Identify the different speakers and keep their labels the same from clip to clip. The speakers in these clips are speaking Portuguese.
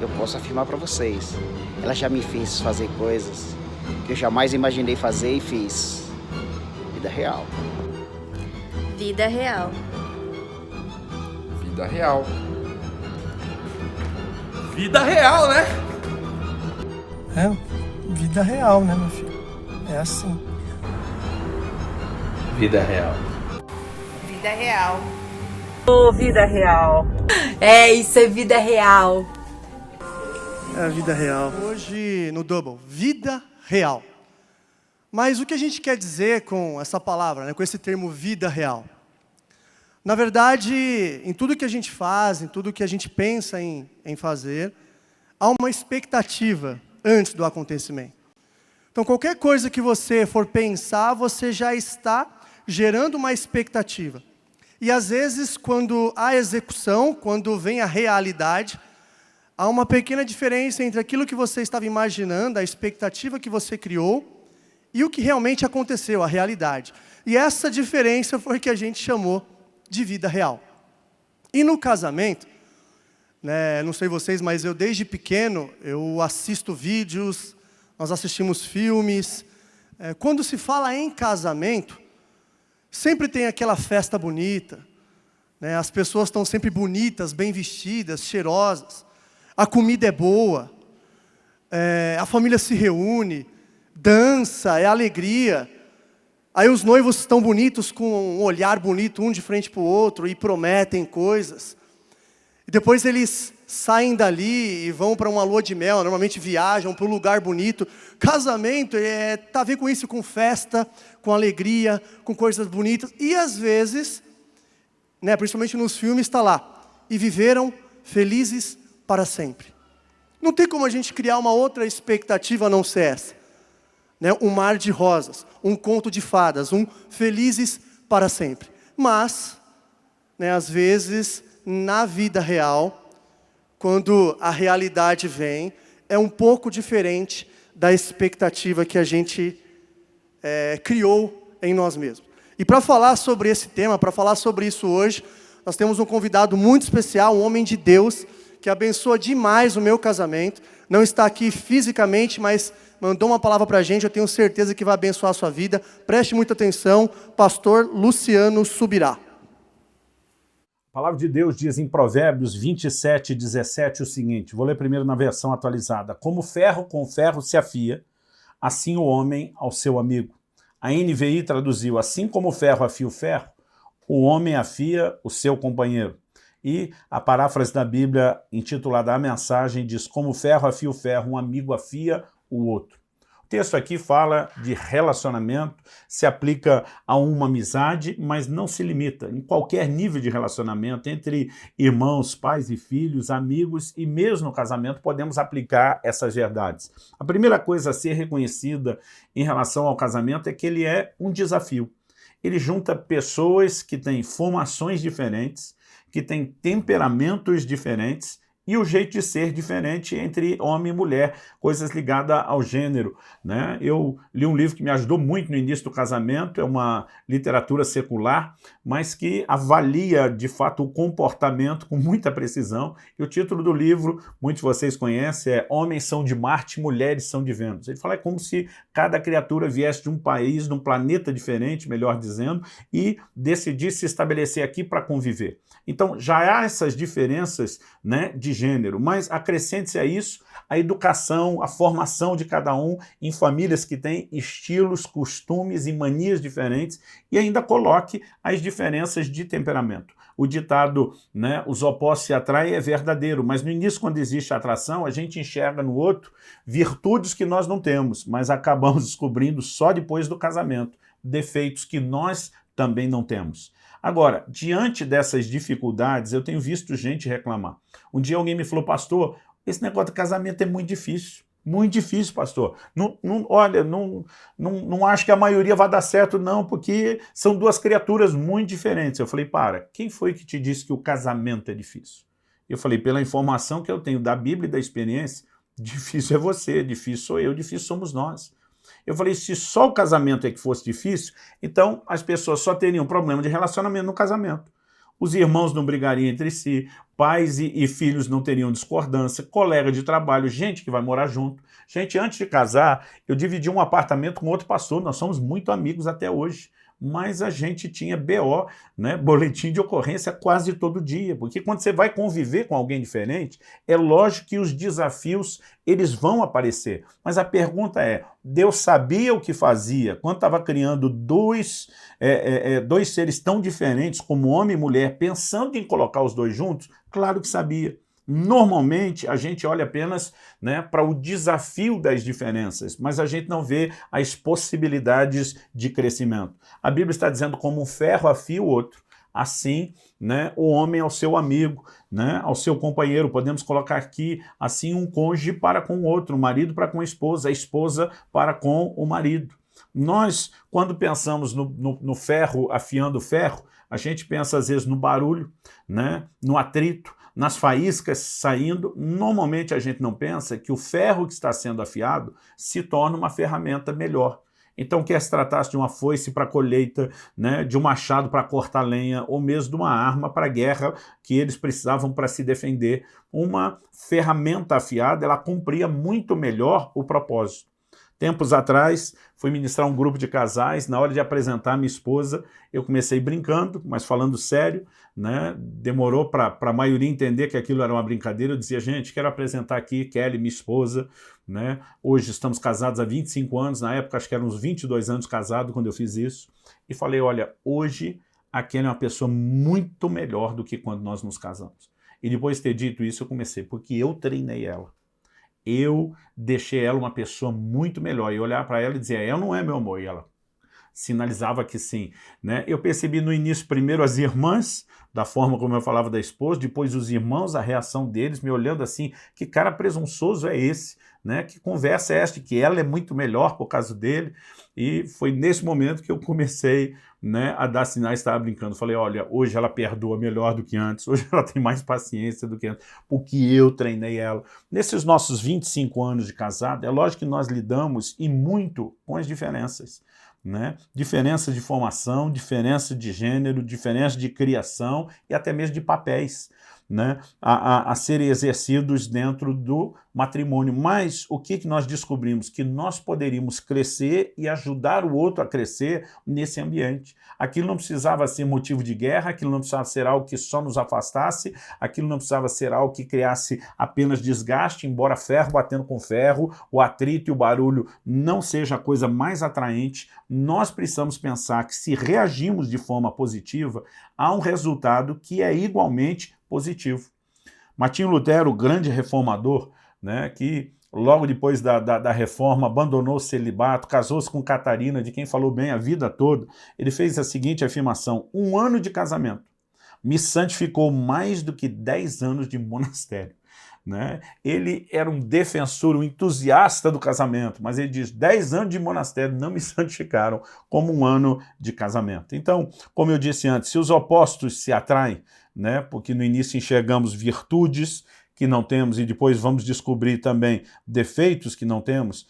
Speaker 1: eu posso afirmar para vocês, ela já me fez fazer coisas que eu jamais imaginei fazer e fiz. Vida real.
Speaker 2: Vida real.
Speaker 3: Vida real. Vida real, né?
Speaker 4: Vida real, né, meu filho? É assim.
Speaker 3: Vida real.
Speaker 5: Vida real.
Speaker 6: Ô, vida real.
Speaker 2: É, isso é vida real.
Speaker 4: É a vida real. Hoje, no Double, vida real. Mas o que a gente quer dizer com essa palavra, né, com esse termo vida real? Na verdade, em tudo que a gente faz, em tudo que a gente pensa em fazer, há uma expectativa antes do acontecimento. Então, qualquer coisa que você for pensar, você já está gerando uma expectativa. E, às vezes, quando há execução, quando vem a realidade, há uma pequena diferença entre aquilo que você estava imaginando, a expectativa que você criou, e o que realmente aconteceu, a realidade. E essa diferença foi que a gente chamou de vida real. E no casamento, né, não sei vocês, mas eu desde pequeno, eu assisto vídeos, nós assistimos filmes. Quando se fala em casamento, sempre tem aquela festa bonita, né, as pessoas estão sempre bonitas, bem vestidas, cheirosas, a comida é boa, a família se reúne, dança, é alegria. Aí os noivos estão bonitos, com um olhar bonito, um de frente para o outro, e prometem coisas. E depois eles saem dali e vão para uma lua de mel, normalmente viajam para um lugar bonito. Casamento tá a ver com isso, com festa, com alegria, com coisas bonitas. E às vezes, né, principalmente nos filmes, está lá, e viveram felizes para sempre. Não tem como a gente criar uma outra expectativa a não ser essa. Né, um mar de rosas, um conto de fadas, um felizes para sempre. Mas, né, às vezes, na vida real, quando a realidade vem, é um pouco diferente da expectativa que a gente criou em nós mesmos. E para falar sobre esse tema, para falar sobre isso hoje, nós temos um convidado muito especial, um homem de Deus, que abençoa demais o meu casamento. Não está aqui fisicamente, mas mandou uma palavra para a gente, eu tenho certeza que vai abençoar a sua vida. Preste muita atenção, pastor Luciano Subirá.
Speaker 7: A palavra de Deus diz em Provérbios 27:17 o seguinte, vou ler primeiro na versão atualizada. Como ferro com ferro se afia, assim o homem ao seu amigo. A NVI traduziu, assim como o ferro afia o ferro, o homem afia o seu companheiro. E a paráfrase da Bíblia, intitulada A Mensagem, diz, como o ferro afia o ferro, um amigo afia o outro. O texto aqui fala de relacionamento, se aplica a uma amizade, mas não se limita. Em qualquer nível de relacionamento, entre irmãos, pais e filhos, amigos e mesmo no casamento, podemos aplicar essas verdades. A primeira coisa a ser reconhecida em relação ao casamento é que ele é um desafio. Ele junta pessoas que têm formações diferentes, que têm temperamentos diferentes e o jeito de ser diferente entre homem e mulher, coisas ligadas ao gênero, né? Eu li um livro que me ajudou muito no início do casamento, é uma literatura secular, mas que avalia de fato o comportamento com muita precisão, e o título do livro, muitos de vocês conhecem, é Homens são de Marte, Mulheres são de Vênus. Ele fala como se cada criatura viesse de um país, de um planeta diferente, melhor dizendo, e decidisse se estabelecer aqui para conviver. Então já há essas diferenças, né, de gênero, mas acrescente-se a isso a educação, a formação de cada um em famílias que têm estilos, costumes e manias diferentes e ainda coloque as diferenças de temperamento. O ditado, né, os opostos se atraem é verdadeiro, mas no início, quando existe atração, a gente enxerga no outro virtudes que nós não temos, mas acabamos descobrindo só depois do casamento, defeitos que nós também não temos. Agora, diante dessas dificuldades, eu tenho visto gente reclamar. Um dia alguém me falou, pastor, esse negócio de casamento é muito difícil. Muito difícil, pastor. Olha, não acho que a maioria vai dar certo, não, porque são duas criaturas muito diferentes. Eu falei, quem foi que te disse que o casamento é difícil? Eu falei, pela informação que eu tenho da Bíblia e da experiência, difícil é você, difícil sou eu, difícil somos nós. Eu falei, se só o casamento é que fosse difícil, então as pessoas só teriam problema de relacionamento no casamento. os irmãos não brigariam entre si, pais e filhos não teriam discordância, colega de trabalho, gente que vai morar junto. Gente, antes de casar, eu dividi um apartamento com outro pastor, nós somos muito amigos até hoje, mas a gente tinha BO, né, boletim de ocorrência quase todo dia, porque quando você vai conviver com alguém diferente, é lógico que os desafios eles vão aparecer. Mas a pergunta é, Deus sabia o que fazia quando estava criando dois seres tão diferentes como homem e mulher, pensando em colocar os dois juntos? Claro que sabia. Normalmente, a gente olha apenas, né, para o desafio das diferenças, mas a gente não vê as possibilidades de crescimento. A Bíblia está dizendo como um ferro afia o outro, assim, né, o homem ao seu amigo, né, ao seu companheiro. Podemos colocar aqui, assim, um cônjuge para com o outro, o marido para com a esposa para com o marido. Nós, quando pensamos no ferro afiando o ferro, a gente pensa às vezes no barulho, né, no atrito, nas faíscas saindo. Normalmente a gente não pensa que o ferro que está sendo afiado se torna uma ferramenta melhor. Então, quer se tratasse de uma foice para colheita, né, de um machado para cortar lenha, ou mesmo de uma arma para a guerra que eles precisavam para se defender, uma ferramenta afiada, ela cumpria muito melhor o propósito. Tempos atrás, fui ministrar um grupo de casais, na hora de apresentar minha esposa, eu comecei brincando, mas falando sério, né? Demorou para a maioria entender que aquilo era uma brincadeira. Eu dizia, gente, quero apresentar aqui Kelly, minha esposa, né? Hoje estamos casados há 25 anos, na época acho que eram uns 22 anos casados quando eu fiz isso, e falei, olha, hoje a Kelly é uma pessoa muito melhor do que quando nós nos casamos. E depois de ter dito isso, eu comecei, porque eu treinei ela. Eu deixei ela uma pessoa muito melhor. E olhar para ela e dizer, ela não é meu amor. E ela sinalizava que sim, né? Eu percebi no início primeiro as irmãs, da forma como eu falava da esposa, depois os irmãos, a reação deles, me olhando assim, que cara presunçoso é esse, né? Que conversa é esta, que ela é muito melhor por causa dele. E foi nesse momento que eu comecei, né, a dar sinais, estava brincando. Falei, olha, hoje ela perdoa melhor do que antes, hoje ela tem mais paciência do que antes, porque eu treinei ela. Nesses nossos 25 anos de casado, é lógico que nós lidamos e muito com as diferenças, né? Diferença de formação, diferença de gênero, diferença de criação e até mesmo de papéis, né, a serem exercidos dentro do matrimônio. Mas o que nós descobrimos? Que nós poderíamos crescer e ajudar o outro a crescer nesse ambiente. Aquilo não precisava ser motivo de guerra, aquilo não precisava ser algo que só nos afastasse, aquilo não precisava ser algo que criasse apenas desgaste, embora ferro batendo com ferro, o atrito e o barulho não seja a coisa mais atraente. Nós precisamos pensar que se reagimos de forma positiva, há um resultado que é igualmente positivo. Martinho Lutero, o grande reformador, né, que logo depois da reforma abandonou o celibato, casou-se com Catarina, de quem falou bem a vida toda, ele fez a seguinte afirmação: 1 ano de casamento me santificou mais do que 10 anos de monastério. Né? Ele era um defensor, um entusiasta do casamento, mas ele diz, 10 anos de monastério não me santificaram como 1 ano de casamento. Então, como eu disse antes, se os opostos se atraem, né, porque no início enxergamos virtudes que não temos e depois vamos descobrir também defeitos que não temos,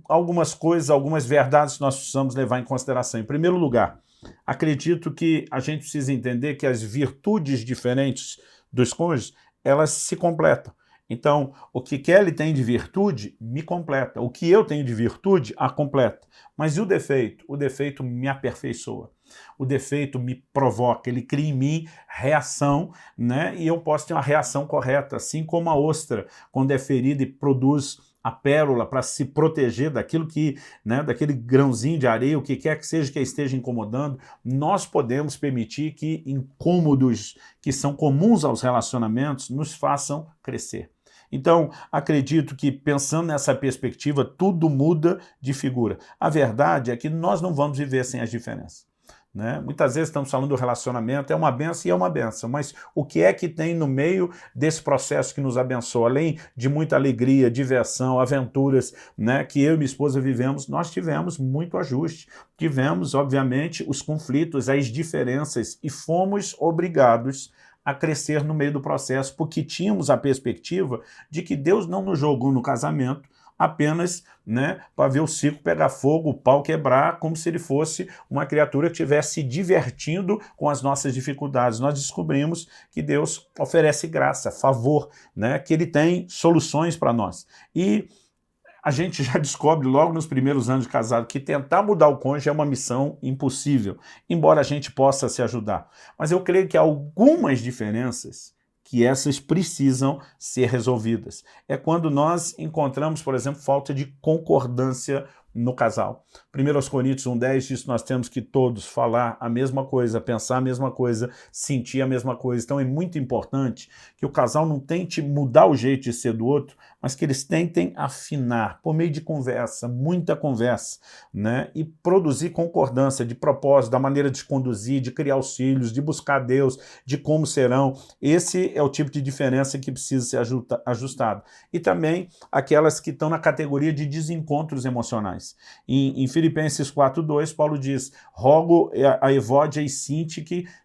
Speaker 7: algumas coisas, algumas verdades que nós precisamos levar em consideração. Em primeiro lugar, acredito que a gente precisa entender que as virtudes diferentes dos cônjuges, elas se completam. Então, o que Kelly tem de virtude, me completa. O que eu tenho de virtude, a completa. Mas e o defeito? O defeito me aperfeiçoa. O defeito me provoca, ele cria em mim reação, né? E eu posso ter uma reação correta, assim como a ostra, quando é ferida e produz a pérola para se proteger daquilo que, né, daquele grãozinho de areia, o que quer que seja que esteja incomodando, nós podemos permitir que incômodos que são comuns aos relacionamentos nos façam crescer. Então, acredito que, pensando nessa perspectiva, tudo muda de figura. A verdade é que nós não vamos viver sem as diferenças. Né? Muitas vezes estamos falando do relacionamento, é uma bênção e é uma bênção, mas o que é que tem no meio desse processo que nos abençoa? Além de muita alegria, diversão, aventuras, né, que eu e minha esposa vivemos, nós tivemos muito ajuste, tivemos, obviamente, os conflitos, as diferenças e fomos obrigados a crescer no meio do processo, porque tínhamos a perspectiva de que Deus não nos jogou no casamento apenas, né, para ver o circo pegar fogo, o pau quebrar, como se ele fosse uma criatura que estivesse se divertindo com as nossas dificuldades. Nós descobrimos que Deus oferece graça, favor, né, que Ele tem soluções para nós. E a gente já descobre logo nos primeiros anos de casado que tentar mudar o cônjuge é uma missão impossível, embora a gente possa se ajudar. Mas eu creio que há algumas diferenças que essas precisam ser resolvidas. É quando nós encontramos, por exemplo, falta de concordância no casal. 1 Coríntios 1,10 diz que nós temos que todos falar a mesma coisa, pensar a mesma coisa, sentir a mesma coisa. Então é muito importante que o casal não tente mudar o jeito de ser do outro, mas que eles tentem afinar por meio de conversa, muita conversa, né? E produzir concordância de propósito, da maneira de se conduzir, de criar os filhos, de buscar Deus, de como serão. Esse é o tipo de diferença que precisa ser ajustado. E também aquelas que estão na categoria de desencontros emocionais. Em Filipenses 4,2, Paulo diz: rogo a Evódia e Sinti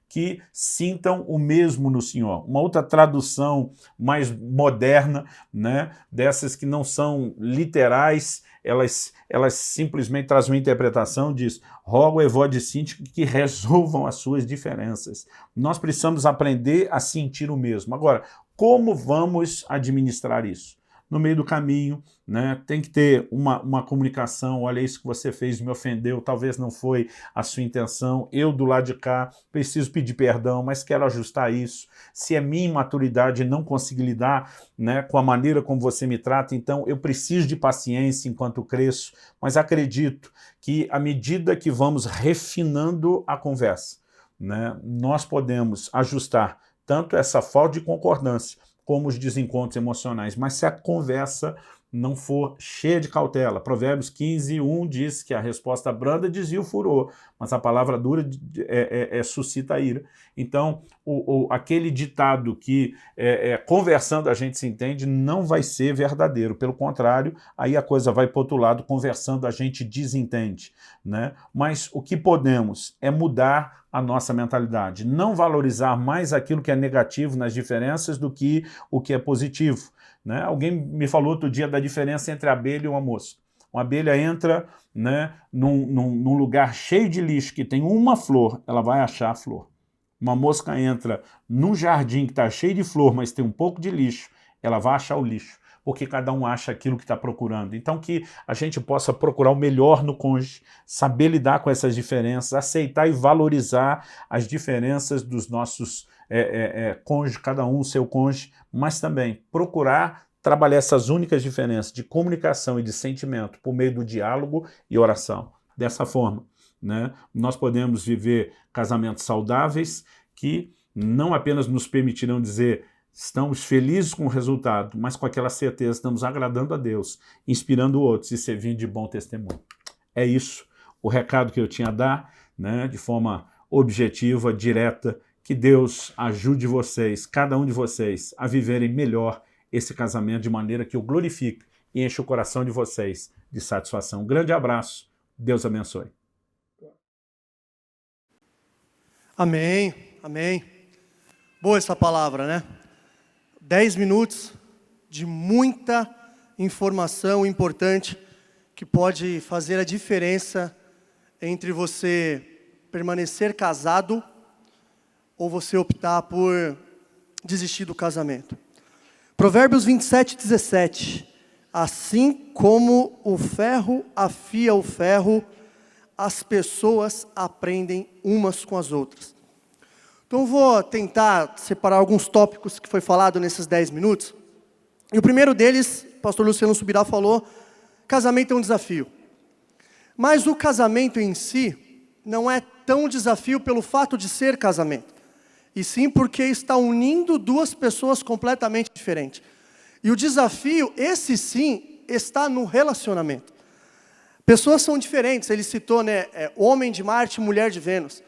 Speaker 7: que sintam o mesmo no Senhor. Uma outra tradução mais moderna, né, dessas que não são literais, elas simplesmente trazem uma interpretação, diz: rogo a Evódia e Sinti que resolvam as suas diferenças. Nós precisamos aprender a sentir o mesmo. Agora, como vamos administrar isso? No meio do caminho, né, tem que ter uma comunicação. Olha, isso que você fez me ofendeu, talvez não foi a sua intenção, eu do lado de cá preciso pedir perdão, mas quero ajustar isso. Se é minha imaturidade e não conseguir lidar, né, com a maneira como você me trata, então eu preciso de paciência enquanto cresço, mas acredito que à medida que vamos refinando a conversa, né, nós podemos ajustar tanto essa falta de concordância como os desencontros emocionais. Mas se a conversa não for cheia de cautela, Provérbios 15:1 diz que a resposta branda desvia o furor, mas a palavra dura suscita a ira. Então, aquele ditado que conversando a gente se entende não vai ser verdadeiro. Pelo contrário, aí a coisa vai para o outro lado, conversando a gente desentende, né? Mas o que podemos é mudar a nossa mentalidade, não valorizar mais aquilo que é negativo nas diferenças do que o que é positivo, né? Alguém me falou outro dia da diferença entre a abelha e uma mosca. Uma abelha entra, né, num lugar cheio de lixo que tem uma flor, ela vai achar a flor. Uma mosca entra num jardim que está cheio de flor, mas tem um pouco de lixo, ela vai achar o lixo, porque cada um acha aquilo que está procurando. Então que a gente possa procurar o melhor no cônjuge, saber lidar com essas diferenças, aceitar e valorizar as diferenças dos nossos cônjuges, cada um o seu cônjuge, mas também procurar trabalhar essas únicas diferenças de comunicação e de sentimento por meio do diálogo e oração. Dessa forma, né, nós podemos viver casamentos saudáveis que não apenas nos permitirão dizer estamos felizes com o resultado, mas com aquela certeza estamos agradando a Deus, inspirando outros e servindo de bom testemunho. É isso o recado que eu tinha a dar, né, de forma objetiva, direta. Que Deus ajude vocês, cada um de vocês, a viverem melhor esse casamento de maneira que o glorifique e enche o coração de vocês de satisfação. Um grande abraço. Deus abençoe.
Speaker 4: Amém, amém. Boa essa palavra, né? 10 minutos de muita informação importante que pode fazer a diferença entre você permanecer casado ou você optar por desistir do casamento. Provérbios 27:17. Assim como o ferro afia o ferro, as pessoas aprendem umas com as outras. Então vou tentar separar alguns tópicos que foi falado nesses 10 minutos. E o primeiro deles, o pastor Luciano Subirá falou, casamento é um desafio. Mas o casamento em si não é tão desafio pelo fato de ser casamento. E sim porque está unindo duas pessoas completamente diferentes. E o desafio, esse sim, está no relacionamento. Pessoas são diferentes, ele citou, né, homem de Marte, mulher de Vênus.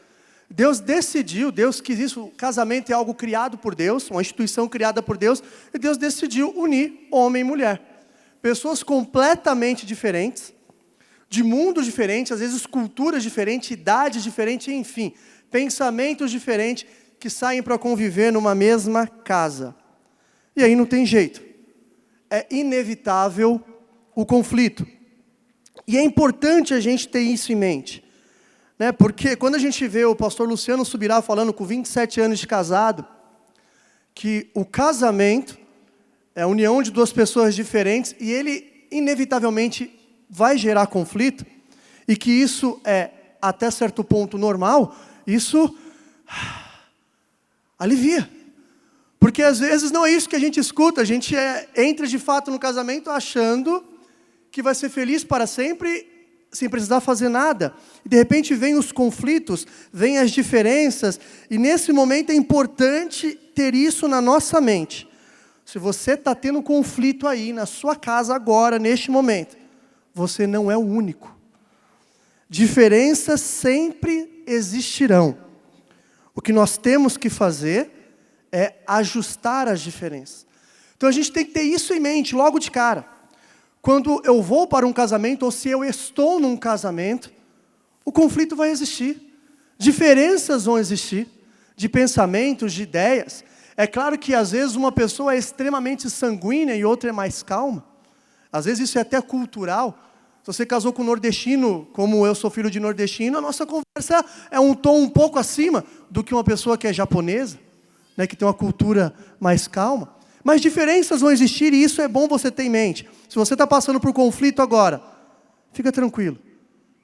Speaker 4: Deus decidiu, Deus quis isso, o casamento é algo criado por Deus, uma instituição criada por Deus, e Deus decidiu unir homem e mulher. Pessoas completamente diferentes, de mundos diferentes, às vezes culturas diferentes, idades diferentes, enfim, pensamentos diferentes, que saem para conviver numa mesma casa. E aí não tem jeito. É inevitável o conflito. E é importante a gente ter isso em mente, né? Porque quando a gente vê o pastor Luciano Subirá falando com 27 anos de casado, que o casamento é a união de duas pessoas diferentes e ele inevitavelmente vai gerar conflito, e que isso é até certo ponto normal, isso alivia. Porque às vezes não é isso que a gente escuta, a gente entra de fato no casamento achando que vai ser feliz para sempre, sem precisar fazer nada. E de repente vem os conflitos, vem as diferenças, e nesse momento é importante ter isso na nossa mente. Se você está tendo conflito aí na sua casa agora, neste momento, você não é o único. Diferenças sempre existirão. O que nós temos que fazer é ajustar as diferenças. Então a gente tem que ter isso em mente logo de cara. Quando eu vou para um casamento, ou se eu estou num casamento, o conflito vai existir. Diferenças vão existir, de pensamentos, de ideias. É claro que às vezes uma pessoa é extremamente sanguínea e outra é mais calma. Às vezes isso é até cultural. Se você casou com um nordestino, como eu sou filho de nordestino, a nossa conversa é um tom um pouco acima do que uma pessoa que é japonesa, né, que tem uma cultura mais calma. Mas diferenças vão existir e isso é bom você ter em mente. Se você está passando por conflito agora, fica tranquilo.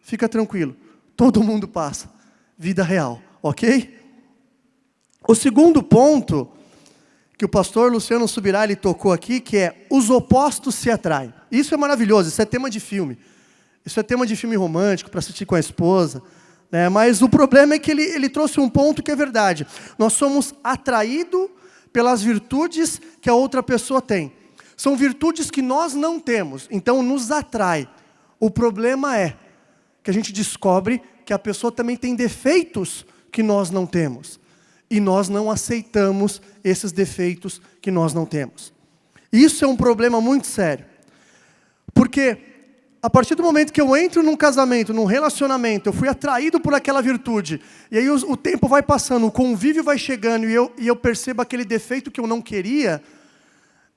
Speaker 4: Fica tranquilo. Todo mundo passa. Vida real, ok? O segundo ponto que o pastor Luciano Subirá ele tocou aqui, que é os opostos se atraem. Isso é maravilhoso, isso é tema de filme. Isso é tema de filme romântico, para assistir com a esposa. Né? Mas o problema é que ele trouxe um ponto que é verdade. Nós somos atraídos pelas virtudes que a outra pessoa tem. São virtudes que nós não temos, então nos atrai. O problema é que a gente descobre que a pessoa também tem defeitos que nós não temos. E nós não aceitamos esses defeitos que nós não temos. Isso é um problema muito sério. Porque a partir do momento que eu entro num casamento, num relacionamento, eu fui atraído por aquela virtude, e aí o tempo vai passando, o convívio vai chegando, e eu percebo aquele defeito que eu não queria,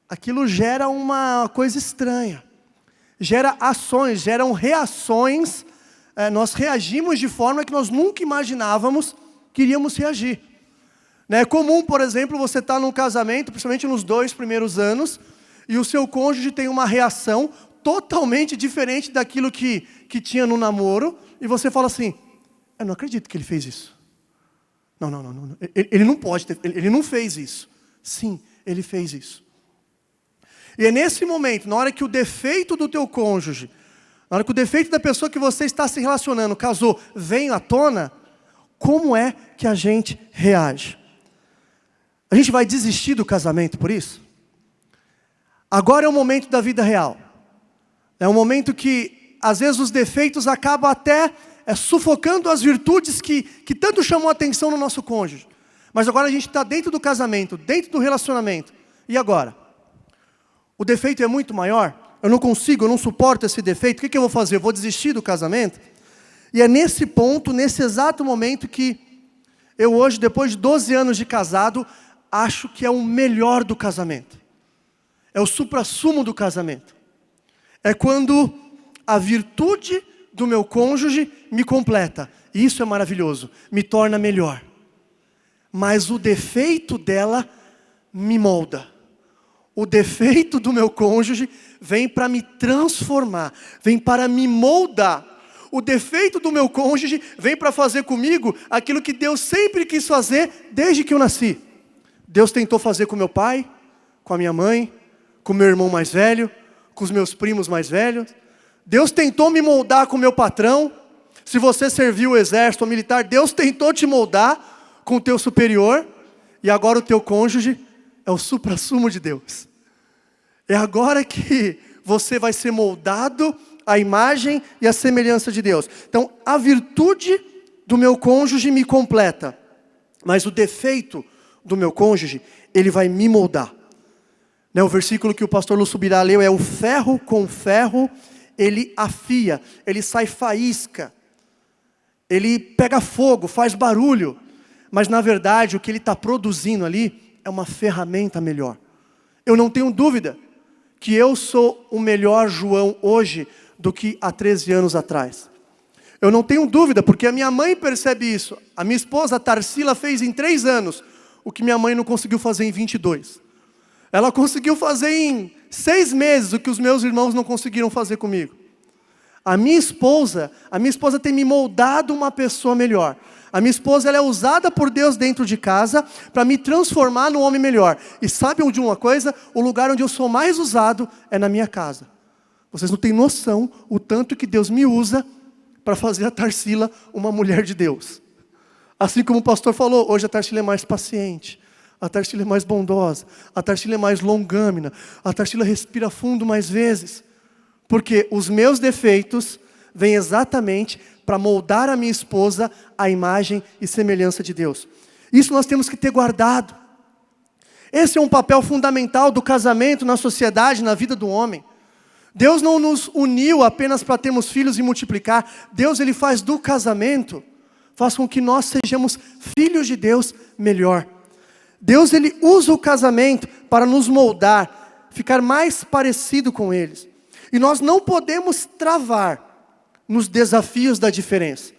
Speaker 4: aquilo gera uma coisa estranha. Gera ações, geram reações, nós reagimos de forma que nós nunca imaginávamos que iríamos reagir. É comum, por exemplo, você estar num casamento, principalmente nos 2 primeiros anos, e o seu cônjuge tem uma reação totalmente diferente daquilo que tinha no namoro, e você fala assim, eu não acredito que ele fez isso. Não. Ele não pode ter, ele não fez isso. Sim, ele fez isso. E é nesse momento, na hora que o defeito do teu cônjuge, na hora que o defeito da pessoa que você está se relacionando, casou, vem à tona, como é que a gente reage? A gente vai desistir do casamento por isso? Agora é o momento da vida real. É um momento que, às vezes, os defeitos acabam até sufocando as virtudes que tanto chamam a atenção no nosso cônjuge. Mas agora a gente está dentro do casamento, dentro do relacionamento. E agora? O defeito é muito maior? Eu não consigo, eu não suporto esse defeito. O que eu vou fazer? Eu vou desistir do casamento? E é nesse ponto, nesse exato momento que eu hoje, depois de 12 anos de casado, acho que é o melhor do casamento. É o suprassumo do casamento. É quando a virtude do meu cônjuge me completa. E isso é maravilhoso, me torna melhor. Mas o defeito dela me molda. O defeito do meu cônjuge vem para me transformar, vem para me moldar. O defeito do meu cônjuge vem para fazer comigo aquilo que Deus sempre quis fazer desde que eu nasci. Deus tentou fazer com meu pai, com a minha mãe, com meu irmão mais velho, com os meus primos mais velhos. Deus tentou me moldar com o meu patrão. Se você serviu o exército ou militar, Deus tentou te moldar com o teu superior. E agora o teu cônjuge é o suprassumo de Deus. É agora que você vai ser moldado à imagem e à semelhança de Deus. Então, a virtude do meu cônjuge me completa. Mas o defeito do meu cônjuge, ele vai me moldar. O versículo que o pastor Lu Subirá leu é: o ferro com ferro, ele afia, ele sai faísca, ele pega fogo, faz barulho, mas na verdade o que ele está produzindo ali é uma ferramenta melhor. Eu não tenho dúvida que eu sou o melhor João hoje do que há 13 anos atrás. Eu não tenho dúvida, porque a minha mãe percebe isso. A minha esposa, a Tarsila, fez em 3 anos o que minha mãe não conseguiu fazer em 22. Ela conseguiu fazer em 6 meses o que os meus irmãos não conseguiram fazer comigo. A minha esposa tem me moldado uma pessoa melhor. A minha esposa, ela é usada por Deus dentro de casa para me transformar num homem melhor. E sabe de uma coisa? O lugar onde eu sou mais usado é na minha casa. Vocês não têm noção o tanto que Deus me usa para fazer a Tarsila uma mulher de Deus. Assim como o pastor falou, hoje a Tarsila é mais paciente, a Tarsila é mais bondosa, a Tarsila é mais longâmina, a Tarsila respira fundo mais vezes. Porque os meus defeitos vêm exatamente para moldar a minha esposa à imagem e semelhança de Deus. Isso nós temos que ter guardado. Esse é um papel fundamental do casamento na sociedade, na vida do homem. Deus não nos uniu apenas para termos filhos e multiplicar. Deus, Ele faz do casamento, faz com que nós sejamos filhos de Deus melhor. Deus, Ele usa o casamento para nos moldar, ficar mais parecido com eles. E nós não podemos travar nos desafios da diferença.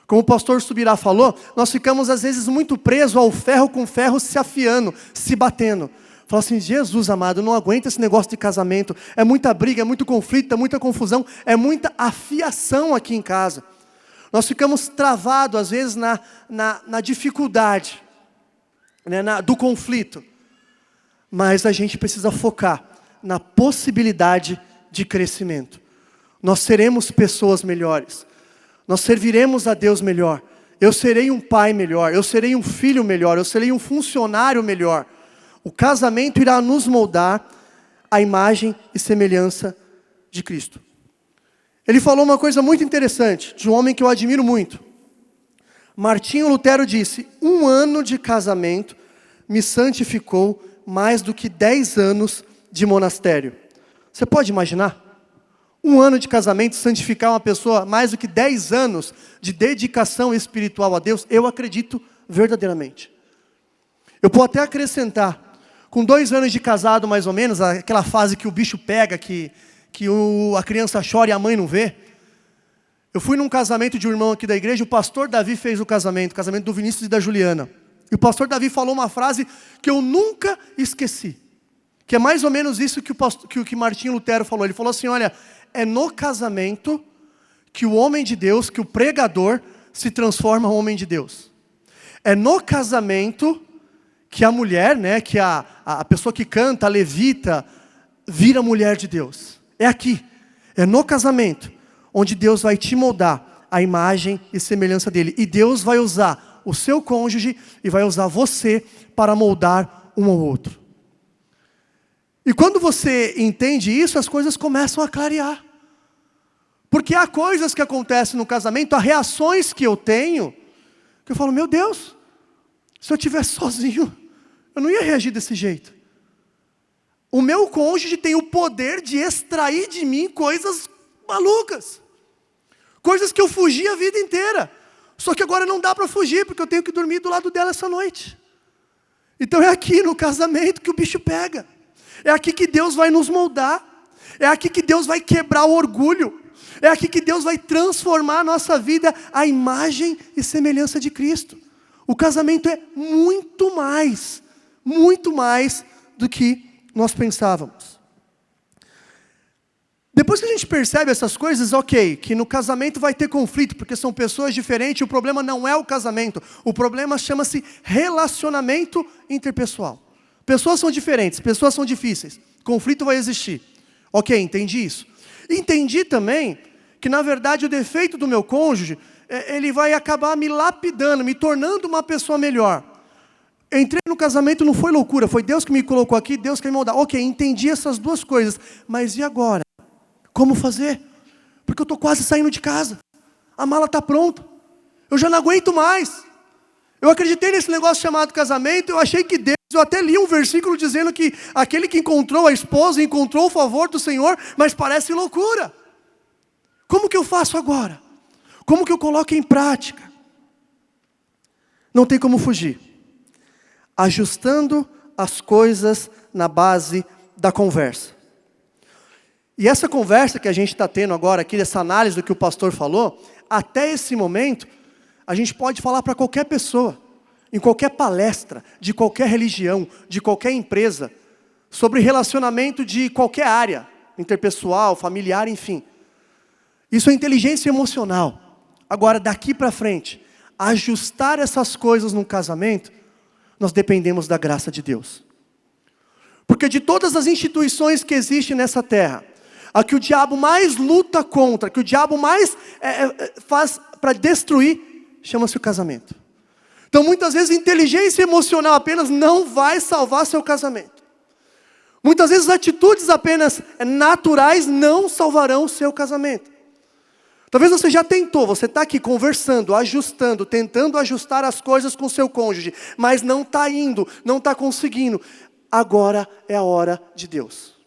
Speaker 4: Como o pastor Subirá falou, nós ficamos às vezes muito presos ao ferro com ferro se afiando, se batendo. Fala assim, Jesus amado, eu não aguento esse negócio de casamento. É muita briga, é muito conflito, é muita confusão, é muita afiação aqui em casa. Nós ficamos travados às vezes na dificuldade, né, do conflito. Mas a gente precisa focar na possibilidade de crescimento. Nós seremos pessoas melhores. Nós serviremos a Deus melhor. Eu serei um pai melhor. Eu serei um filho melhor. Eu serei um funcionário melhor. O casamento irá nos moldar à imagem e semelhança de Cristo. Ele falou uma coisa muito interessante, de um homem que eu admiro muito. Martinho Lutero disse, 1 ano de casamento me santificou mais do que 10 anos de monastério. Você pode imaginar? 1 ano de casamento santificar uma pessoa mais do que 10 anos de dedicação espiritual a Deus? Eu acredito verdadeiramente. Eu posso até acrescentar, com 2 anos de casado mais ou menos, aquela fase que o bicho pega, que a criança chora e a mãe não vê. Eu fui num casamento de um irmão aqui da igreja, o pastor Davi fez o casamento do Vinícius e da Juliana. E o pastor Davi falou uma frase que eu nunca esqueci. Que é mais ou menos isso que Martinho Lutero falou. Ele falou assim, olha, é no casamento que o homem de Deus, que o pregador se transforma em homem de Deus. É no casamento que a mulher, né, que a pessoa que canta, a levita, vira mulher de Deus. É aqui, é no casamento, onde Deus vai te moldar a imagem e semelhança dele. E Deus vai usar o seu cônjuge e vai usar você para moldar um ao outro. E quando você entende isso, as coisas começam a clarear. Porque há coisas que acontecem no casamento, há reações que eu tenho, que eu falo, meu Deus, se eu estivesse sozinho, eu não ia reagir desse jeito. O meu cônjuge tem o poder de extrair de mim coisas malucas. Coisas que eu fugi a vida inteira. Só que agora não dá para fugir, porque eu tenho que dormir do lado dela essa noite. Então é aqui no casamento que o bicho pega. É aqui que Deus vai nos moldar. É aqui que Deus vai quebrar o orgulho. É aqui que Deus vai transformar a nossa vida à imagem e semelhança de Cristo. O casamento é muito mais do que nós pensávamos. Depois que a gente percebe essas coisas, ok, que no casamento vai ter conflito, porque são pessoas diferentes, o problema não é o casamento, o problema chama-se relacionamento interpessoal. Pessoas são diferentes, pessoas são difíceis, conflito vai existir. Ok, entendi isso. Entendi também que na verdade o defeito do meu cônjuge, ele vai acabar me lapidando, me tornando uma pessoa melhor. Entrei no casamento, não foi loucura, foi Deus que me colocou aqui, Deus que me moldar. Ok, entendi essas duas coisas, mas e agora? Como fazer? Porque eu estou quase saindo de casa. A mala está pronta. Eu já não aguento mais. Eu acreditei nesse negócio chamado casamento, eu achei que Deus, eu até li um versículo dizendo que aquele que encontrou a esposa, encontrou o favor do Senhor, mas parece loucura. Como que eu faço agora? Como que eu coloco em prática? Não tem como fugir. Ajustando as coisas na base da conversa. E essa conversa que a gente está tendo agora aqui, essa análise do que o pastor falou, até esse momento, a gente pode falar para qualquer pessoa, em qualquer palestra, de qualquer religião, de qualquer empresa, sobre relacionamento de qualquer área, interpessoal, familiar, enfim. Isso é inteligência emocional. Agora, daqui para frente, ajustar essas coisas num casamento, nós dependemos da graça de Deus. Porque de todas as instituições que existem nessa terra, a que o diabo mais luta contra, que o diabo mais faz para destruir, chama-se o casamento. Então, muitas vezes, inteligência emocional apenas não vai salvar seu casamento. Muitas vezes, atitudes apenas naturais não salvarão o seu casamento. Talvez você já tentou, você está aqui conversando, ajustando, tentando ajustar as coisas com o seu cônjuge, mas não está indo, não está conseguindo. Agora é a hora de Deus.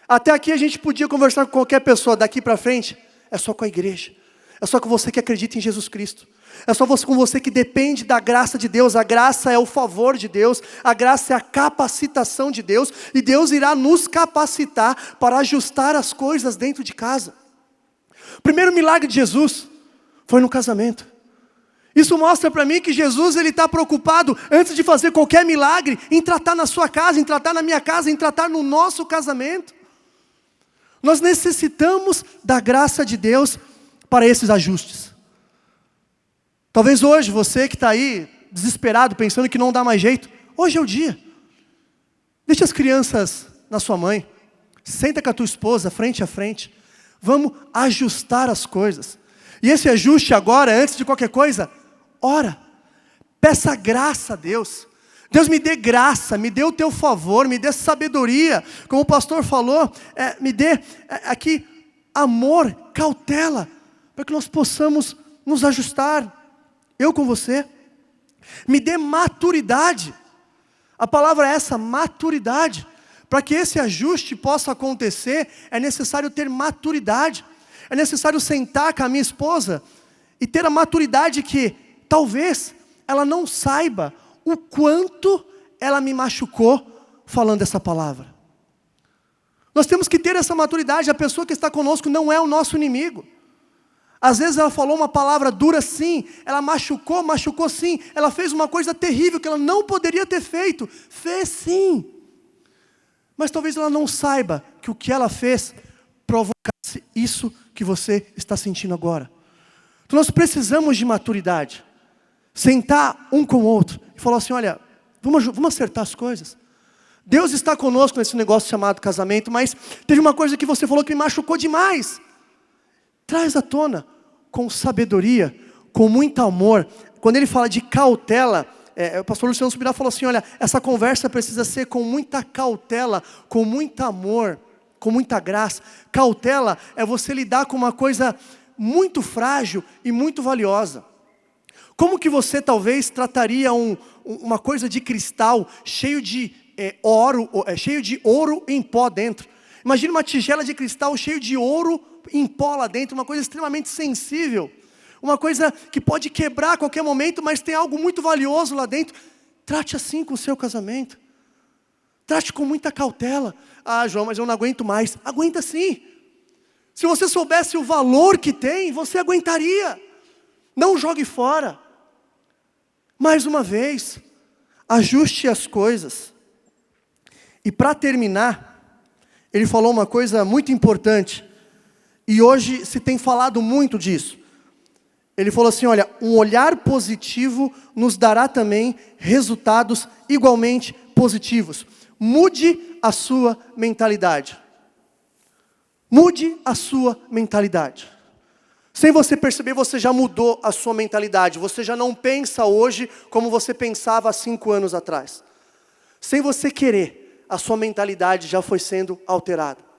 Speaker 4: Até aqui a gente podia conversar com qualquer pessoa, daqui para frente, é só com a igreja. É só com você que acredita em Jesus Cristo. É só com você que depende da graça de Deus. A graça é o favor de Deus. A graça é a capacitação de Deus. E Deus irá nos capacitar para ajustar as coisas dentro de casa. O primeiro milagre de Jesus foi no casamento. Isso mostra para mim que Jesus está preocupado, antes de fazer qualquer milagre, em tratar na sua casa, em tratar na minha casa, em tratar no nosso casamento. Nós necessitamos da graça de Deus para esses ajustes. Talvez hoje, você que está aí, desesperado, pensando que não dá mais jeito, hoje é o dia. Deixa as crianças na sua mãe, senta com a tua esposa, frente a frente. Vamos ajustar as coisas. E esse ajuste agora, antes de qualquer coisa, ora. Peça graça a Deus. Deus, me dê graça, me dê o teu favor, me dê sabedoria. Como o pastor falou, me dê aqui amor, cautela, para que nós possamos nos ajustar. Eu com você. Me dê maturidade. A palavra é essa, maturidade. Para que esse ajuste possa acontecer, é necessário ter maturidade. É necessário sentar com a minha esposa e ter a maturidade que, talvez, ela não saiba o quanto ela me machucou falando essa palavra. Nós temos que ter essa maturidade. A pessoa que está conosco não é o nosso inimigo. Às vezes ela falou uma palavra dura sim, ela machucou sim, ela fez uma coisa terrível que ela não poderia ter feito. Fez sim. Mas talvez ela não saiba que o que ela fez provocasse isso que você está sentindo agora. Então nós precisamos de maturidade. Sentar um com o outro e falar assim, olha, vamos acertar as coisas. Deus está conosco nesse negócio chamado casamento, mas teve uma coisa que você falou que me machucou demais. Traz à tona com sabedoria, com muito amor. Quando ele fala de cautela, o pastor Luciano Subirá falou assim, olha, essa conversa precisa ser com muita cautela, com muito amor, com muita graça. Cautela é você lidar com uma coisa muito frágil e muito valiosa. Como que você talvez trataria uma coisa de cristal cheio de ouro em pó dentro? Imagina uma tigela de cristal cheio de ouro em pó lá dentro, uma coisa extremamente sensível. Uma coisa que pode quebrar a qualquer momento, mas tem algo muito valioso lá dentro. Trate assim com o seu casamento. Trate com muita cautela. Ah, João, mas eu não aguento mais. Aguenta sim. Se você soubesse o valor que tem, você aguentaria. Não jogue fora. Mais uma vez, ajuste as coisas. E para terminar, ele falou uma coisa muito importante. E hoje se tem falado muito disso. Ele falou assim, olha, um olhar positivo nos dará também resultados igualmente positivos. Mude a sua mentalidade. Mude a sua mentalidade. Sem você perceber, você já mudou a sua mentalidade. Você já não pensa hoje como você pensava há 5 anos atrás. Sem você querer, a sua mentalidade já foi sendo alterada.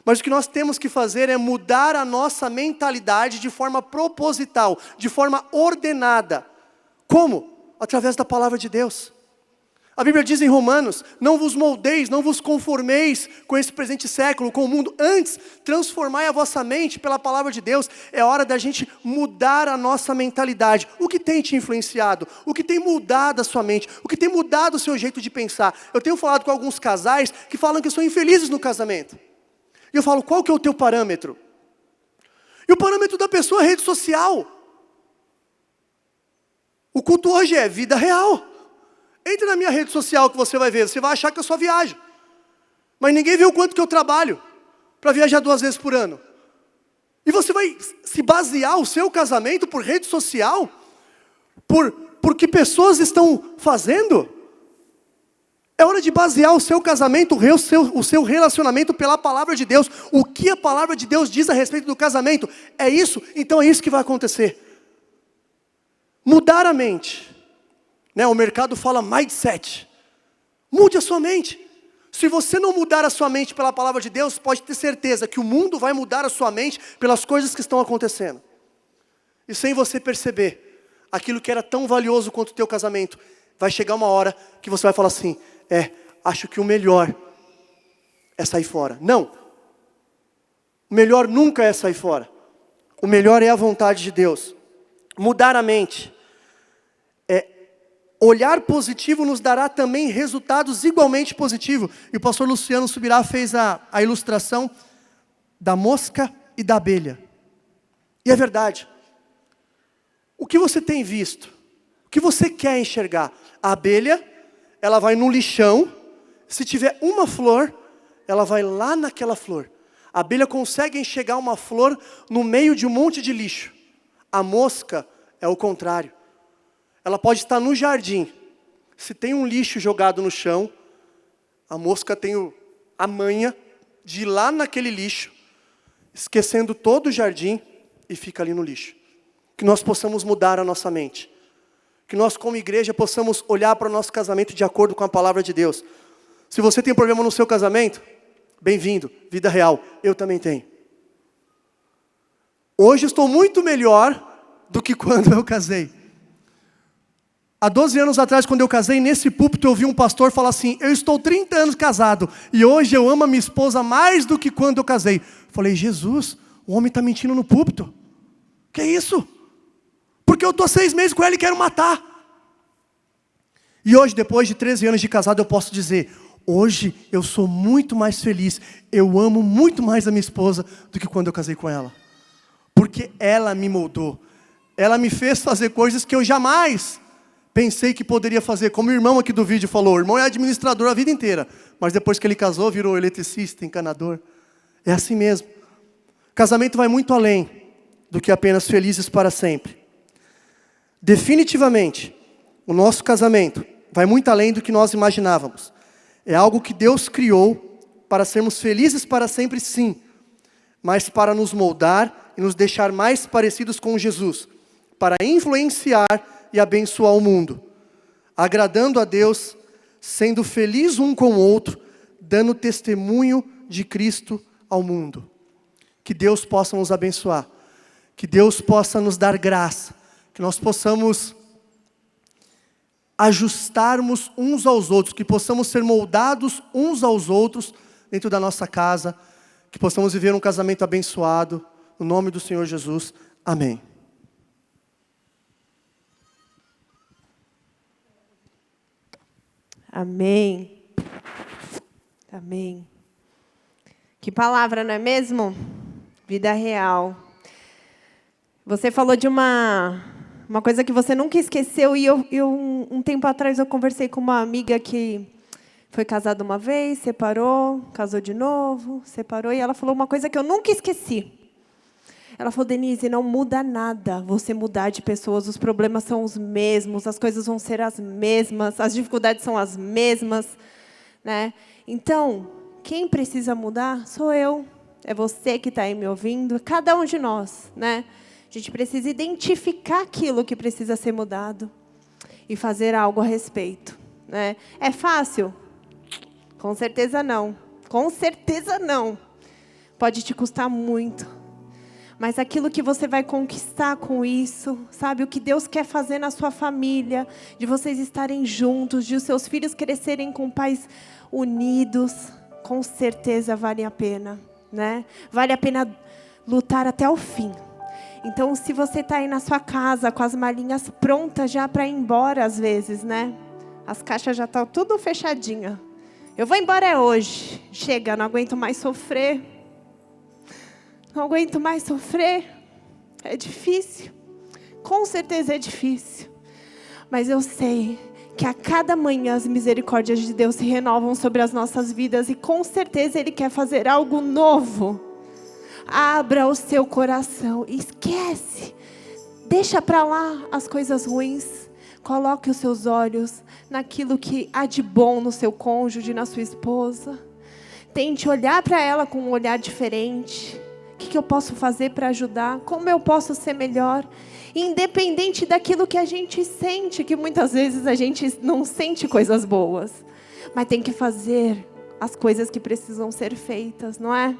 Speaker 4: Mas o que nós temos que fazer é mudar a nossa mentalidade de forma proposital, de forma ordenada. Como? Através da palavra de Deus. A Bíblia diz em Romanos, não vos moldeis, não vos conformeis com esse presente século, com o mundo. Antes, transformai a vossa mente pela palavra de Deus. É hora da gente mudar a nossa mentalidade. O que tem te influenciado? O que tem mudado a sua mente? O que tem mudado o seu jeito de pensar? Eu tenho falado com alguns casais que falam que são infelizes no casamento. E eu falo, qual que é o teu parâmetro? E o parâmetro da pessoa é rede social. O culto hoje é vida real. Entre na minha rede social que você vai ver, você vai achar que eu só viajo. Mas ninguém vê o quanto que eu trabalho para viajar 2 vezes por ano. E você vai se basear o seu casamento por rede social? Por que pessoas estão fazendo? É hora de basear o seu casamento, o seu relacionamento pela palavra de Deus. O que a palavra de Deus diz a respeito do casamento? É isso? Então é isso que vai acontecer. Mudar a mente. Né? O mercado fala mindset. Mude a sua mente. Se você não mudar a sua mente pela palavra de Deus, pode ter certeza que o mundo vai mudar a sua mente pelas coisas que estão acontecendo. E sem você perceber, aquilo que era tão valioso quanto o teu casamento, vai chegar uma hora que você vai falar assim, acho que o melhor é sair fora. Não. O melhor nunca é sair fora. O melhor é a vontade de Deus. Mudar a mente. Olhar positivo nos dará também resultados igualmente positivos. E o pastor Luciano Subirá fez a ilustração da mosca e da abelha. E é verdade. O que você tem visto? O que você quer enxergar? A abelha, ela vai no lixão. Se tiver uma flor, ela vai lá naquela flor. A abelha consegue enxergar uma flor no meio de um monte de lixo. A mosca é o contrário. Ela pode estar no jardim. Se tem um lixo jogado no chão, a mosca tem a manha de ir lá naquele lixo, esquecendo todo o jardim e fica ali no lixo. Que nós possamos mudar a nossa mente. Que nós, como igreja, possamos olhar para o nosso casamento de acordo com a palavra de Deus. Se você tem problema no seu casamento, bem-vindo, vida real. Eu também tenho. Hoje estou muito melhor do que quando eu casei. Há 12 anos atrás, quando eu casei, nesse púlpito eu ouvi um pastor falar assim, eu estou 30 anos casado, e hoje eu amo a minha esposa mais do que quando eu casei. Falei, Jesus, o homem está mentindo no púlpito. Que isso? Porque eu estou há 6 meses com ela e quero matar. E hoje, depois de 13 anos de casado, eu posso dizer, hoje eu sou muito mais feliz, eu amo muito mais a minha esposa do que quando eu casei com ela. Porque ela me moldou. Ela me fez fazer coisas que eu jamais pensei que poderia fazer. Como o irmão aqui do vídeo falou, o irmão é administrador a vida inteira. Mas depois que ele casou, virou eletricista, encanador. É assim mesmo. Casamento vai muito além do que apenas felizes para sempre. Definitivamente, o nosso casamento vai muito além do que nós imaginávamos. É algo que Deus criou para sermos felizes para sempre, sim. Mas para nos moldar e nos deixar mais parecidos com Jesus. Para influenciar e abençoar o mundo, agradando a Deus, sendo feliz um com o outro, dando testemunho de Cristo ao mundo. Que Deus possa nos abençoar, que Deus possa nos dar graça, que nós possamos ajustarmos uns aos outros, que possamos ser moldados uns aos outros dentro da nossa casa, que possamos viver um casamento abençoado, no nome do Senhor Jesus. Amém.
Speaker 5: Amém. Amém. Que palavra, não é mesmo? Vida real. Você falou de uma coisa que você nunca esqueceu, e um tempo atrás eu conversei com uma amiga que foi casada uma vez, separou, casou de novo, separou, e ela falou uma coisa que eu nunca esqueci. Ela falou, Denise, não muda nada você mudar de pessoas, os problemas são os mesmos, as coisas vão ser as mesmas, as dificuldades são as mesmas, né? Então, quem precisa mudar sou eu, é você que está aí me ouvindo, cada um de nós, né? A gente precisa identificar aquilo que precisa ser mudado e fazer algo a respeito, né? É fácil? Com certeza não. Com certeza não. Pode te custar muito. Mas aquilo que você vai conquistar com isso, sabe? O que Deus quer fazer na sua família, de vocês estarem juntos, de os seus filhos crescerem com pais unidos, com certeza vale a pena, né? Vale a pena lutar até o fim. Então, se você está aí na sua casa, com as malinhas prontas já para ir embora, às vezes, né? As caixas já estão tudo fechadinhas. Eu vou embora hoje. Chega, não aguento mais sofrer. Não aguento mais sofrer. É difícil. Com certeza é difícil. Mas eu sei que a cada manhã as misericórdias de Deus se renovam sobre as nossas vidas. E com certeza Ele quer fazer algo novo. Abra o seu coração. Esquece. Deixa para lá as coisas ruins. Coloque os seus olhos naquilo que há de bom no seu cônjuge, na sua esposa. Tente olhar para ela com um olhar diferente. O que eu posso fazer para ajudar? Como eu posso ser melhor? Independente daquilo que a gente sente, que muitas vezes a gente não sente coisas boas. Mas tem que fazer as coisas que precisam ser feitas, não é?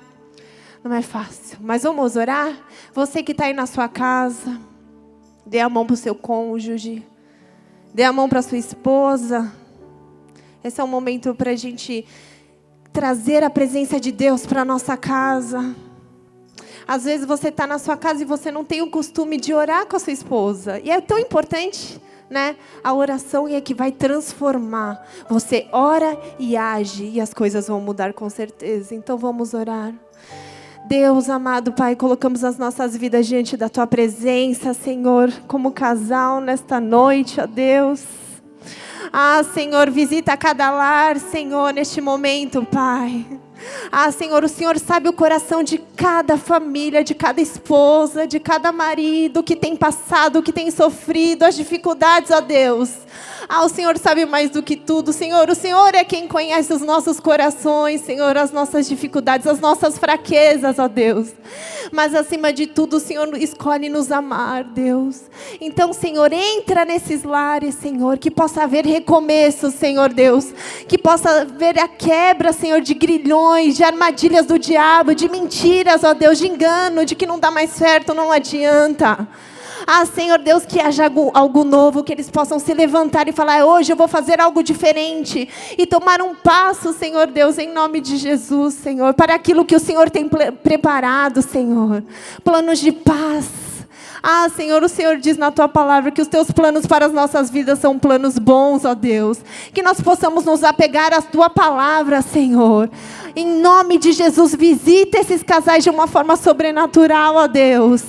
Speaker 5: Não é fácil. Mas vamos orar? Você que está aí na sua casa, dê a mão para o seu cônjuge. Dê a mão para sua esposa. Esse é um momento para a gente trazer a presença de Deus para a nossa casa. Às vezes você está na sua casa e você não tem o costume de orar com a sua esposa. E é tão importante, né? A oração é que vai transformar. Você ora e age e as coisas vão mudar com certeza. Então vamos orar. Deus amado Pai, colocamos as nossas vidas diante da Tua presença, Senhor, como casal nesta noite, ó Deus. Ah, Senhor, visita cada lar, Senhor, neste momento, Pai. Ah, Senhor, o Senhor sabe o coração de cada família, de cada esposa, de cada marido que tem passado, que tem sofrido as dificuldades, ó Deus. Ah, o Senhor sabe mais do que tudo, Senhor. O Senhor é quem conhece os nossos corações, Senhor, as nossas dificuldades, as nossas fraquezas, ó Deus. Mas acima de tudo, o Senhor escolhe nos amar, Deus. Então, Senhor, entra nesses lares, Senhor, que possa haver recomeço, Senhor Deus. Que possa haver a quebra, Senhor, de grilhões, de armadilhas do diabo, de mentiras, ó Deus, de engano, de que não dá mais certo, não adianta. Ah, Senhor Deus, que haja algo novo, que eles possam se levantar e falar, hoje eu vou fazer algo diferente. E tomar um passo, Senhor Deus, em nome de Jesus, Senhor, para aquilo que o Senhor tem preparado, Senhor. Planos de paz. Ah, Senhor, o Senhor diz na Tua palavra que os Teus planos para as nossas vidas são planos bons, ó Deus. Que nós possamos nos apegar à Tua palavra, Senhor. Em nome de Jesus, visita esses casais de uma forma sobrenatural, ó Deus.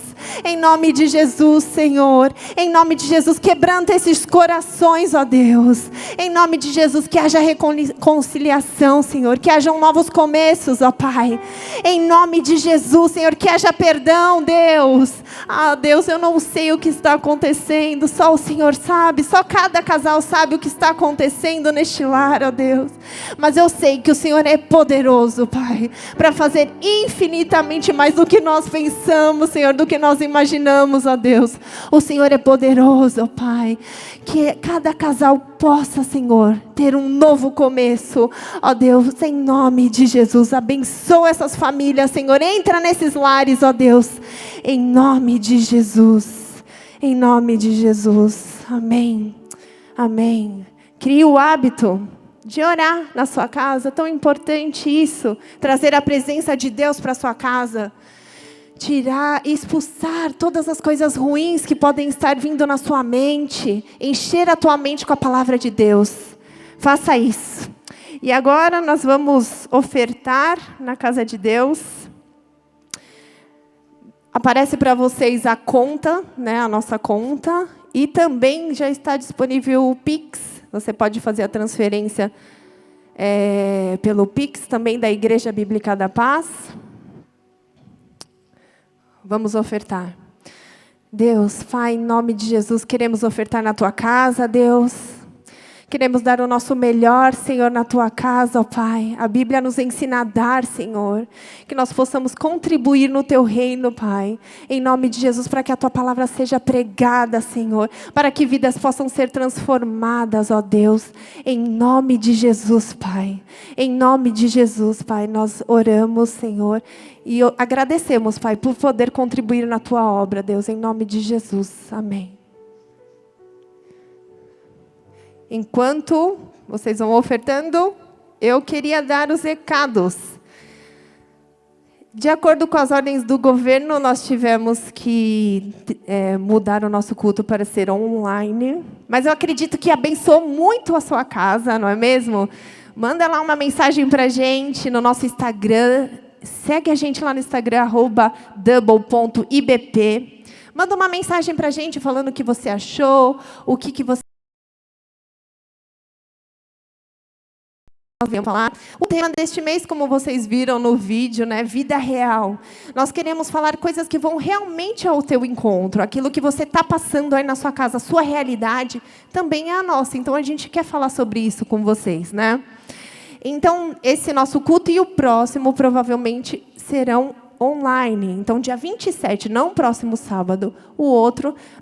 Speaker 5: Em nome de Jesus, Senhor. Em nome de Jesus, quebranta esses corações, ó Deus. Em nome de Jesus, que haja reconciliação, Senhor. Que hajam novos começos, ó Pai. Em nome de Jesus, Senhor, que haja perdão, Deus. Ah, Deus, eu não sei o que está acontecendo. Só o Senhor sabe. Só cada casal sabe o que está acontecendo neste lar, ó Deus. Mas eu sei que o Senhor é poderoso, Pai, para fazer infinitamente mais do que nós pensamos, Senhor, do que nós imaginamos, ó Deus. O Senhor é poderoso, ó Pai. Que cada casal possa, Senhor, ter um novo começo, ó Deus, em nome de Jesus. Abençoa essas famílias, Senhor. Entra nesses lares, ó Deus, em nome de Jesus. Em nome de Jesus. Amém. Amém. Crie o hábito de orar na sua casa. É tão importante isso. Trazer a presença de Deus para a sua casa. Tirar e expulsar todas as coisas ruins que podem estar vindo na sua mente. Encher a tua mente com a palavra de Deus. Faça isso. E agora nós vamos ofertar na casa de Deus. Aparece para vocês a conta, né, a nossa conta. E também já está disponível o Pix. Você pode fazer a transferência pelo Pix, também da Igreja Bíblica da Paz. Vamos ofertar. Deus, Pai, em nome de Jesus, queremos ofertar na Tua casa, Deus. Queremos dar o nosso melhor, Senhor, na Tua casa, ó Pai. A Bíblia nos ensina a dar, Senhor. Que nós possamos contribuir no Teu reino, Pai. Em nome de Jesus, para que a Tua palavra seja pregada, Senhor. Para que vidas possam ser transformadas, ó Deus. Em nome de Jesus, Pai. Em nome de Jesus, Pai, nós oramos, Senhor. E agradecemos, Pai, por poder contribuir na Tua obra, Deus. Em nome de Jesus. Amém. Enquanto vocês vão ofertando, eu queria dar os recados. De acordo com as ordens do governo, nós tivemos que mudar o nosso culto para ser online. Mas eu acredito que abençoou muito a sua casa, não é mesmo? Manda lá uma mensagem para a gente no nosso Instagram, segue a gente lá no Instagram, @double.ibp. Manda uma mensagem para a gente falando o que você achou, o que você venham falar. O tema deste mês, como vocês viram no vídeo, né, vida real. Nós queremos falar coisas que vão realmente ao teu encontro. Aquilo que você está passando aí na sua casa, a sua realidade, também é a nossa. Então, a gente quer falar sobre isso com vocês, né? Então, esse nosso culto e o próximo, provavelmente, serão online. Então, dia 27, não próximo sábado, o outro,